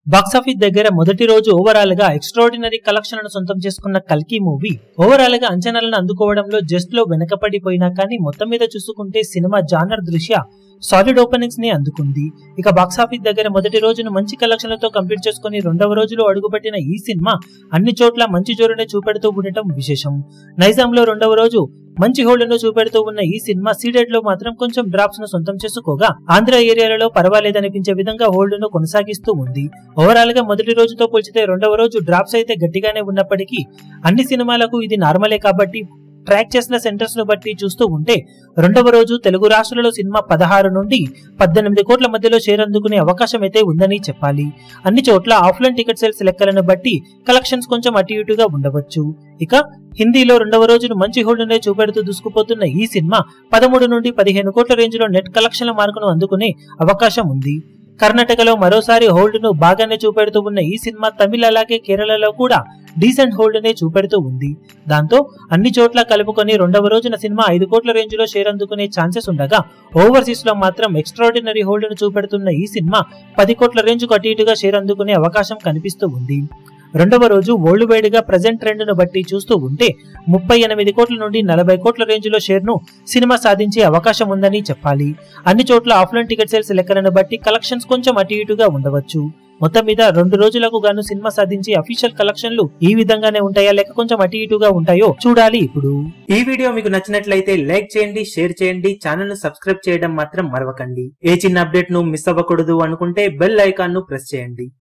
Box office దగ్గర మొదటి రోజు ఓవరాల్ గా ఎక్స్ట్రాడినరీ కలెక్షన్లను సొంతం చేసుకున్న కల్కి మూవీ ఓవరాల్ గా అంచనాలను అందుకోవడంలో జస్ట్ లో వెనకపడిపోయినా కానీ మొత్తం మీద చూసుకుంటే సినిమా జానర్ దృష్ట్యా సాలిడ్ ఓపెనింగ్స్ ని అందుకుంది. ఇక బాక్సాఫీస్ దగ్గర మొదటి రోజును మంచి కలెక్షన్లతో కంప్లీట్ చేసుకుని రెండవ రోజులో అడుగుపెట్టిన ఈ సినిమా అన్ని చోట్ల మంచి జోరునే చూపెడుతూ ఉండటం విశేషం. నైజాంలో రెండవ రోజు మంచి హోల్డ్ ను చూపెడుతూ ఉన్న ఈ సినిమా సీడెడ్ లో మాత్రం కొంచెం డ్రాప్స్ ను సొంతం చేసుకోగా ఆంధ్ర ఏరియాలలో పర్వాలేదనిపించే విధంగా హోల్డ్ ను కొనసాగిస్తూ ఉంది. ఓవరాల్ గా మొదటి రోజుతో పోల్చితే రెండవ రోజు డ్రాప్స్ అయితే గట్టిగానే ఉన్నప్పటికీ అన్ని సినిమాలకు ఇది నార్మలే కాబట్టి ట్రాక్ చేసిన సెంటర్స్ ను బట్టి చూస్తూ ఉంటే రెండవ రోజు తెలుగు రాష్ట్రాలలో సినిమా 16 నుండి 18 కోట్ల మధ్యలో షేర్ అందుకునే అవకాశం అయితే ఉందని చెప్పాలి. అన్ని చోట్ల ఆఫ్లైన్ టికెట్ సేల్స్ లెక్కలను బట్టి కలెక్షన్స్ కొంచెం అటు ఇటుగా ఉండవచ్చు. ఇక హిందీలో రెండవ రోజును మంచి హోల్డ్నే చూపెడుతూ దూసుకుపోతున్న ఈ సినిమా 13 నుండి 15 కోట్ల రేంజ్ లో నెట్ కలెక్షన్ల మార్కును అందుకునే అవకాశం ఉంది. కర్ణాటకలో మరోసారి హోల్డ్ ను బాగానే చూపెడుతూ ఉన్న ఈ సినిమా తమిళ అలాగే కేరళలో కూడా డీసెంట్ హోల్డ్ నే చూపెడుతూ ఉంది. దాంతో అన్ని చోట్ల కలుపుకొని రెండవ రోజున సినిమా 5 కోట్ల రేంజ్ లో షేర్ అందుకునే ఛాన్సెస్ ఉండగా ఓవర్సీస్ లో మాత్రం ఎక్స్ట్రాడినరీ హోల్డ్ ను చూపెడుతున్న ఈ సినిమా 10 కోట్ల రేంజ్ కు అటు ఇటుగా షేర్ అందుకునే అవకాశం కనిపిస్తూ ఉంది. రెండవ రోజు వరల్డ్ వైడ్ గా ప్రెజెంట్ ట్రెండ్ ను బట్టి చూస్తూ ఉంటే 38 కోట్ల నుండి 40 కోట్ల రేంజ్ లో షేర్ ను సినిమా సాధించే అవకాశం ఉందని చెప్పాలి. అన్ని చోట్ల ఆఫ్లైన్ టికెట్ సేల్స్ లెక్కలను బట్టి కలెక్షన్స్ కొంచెం అటు ఇటుగా ఉండవచ్చు. మొత్తం మీద 2 రోజులకు గాను సినిమా సాధించే అఫీషియల్ కలెక్షన్లు ఈ విధంగానే ఉంటాయా లేక కొంచెం అటు ఇటుగా ఉంటాయో చూడాలి. ఇప్పుడు ఈ వీడియో మీకు నచ్చినట్లయితే లైక్ చేయండి, షేర్ చేయండి, ఛానల్ ను సబ్స్క్రైబ్ చేయడం మాత్రం మరవకండి. ఏ చిన్న అప్డేట్ ను మిస్ అవ్వకూడదు అనుకుంటే బెల్ ఐకాన్ ను ప్రెస్ చేయండి.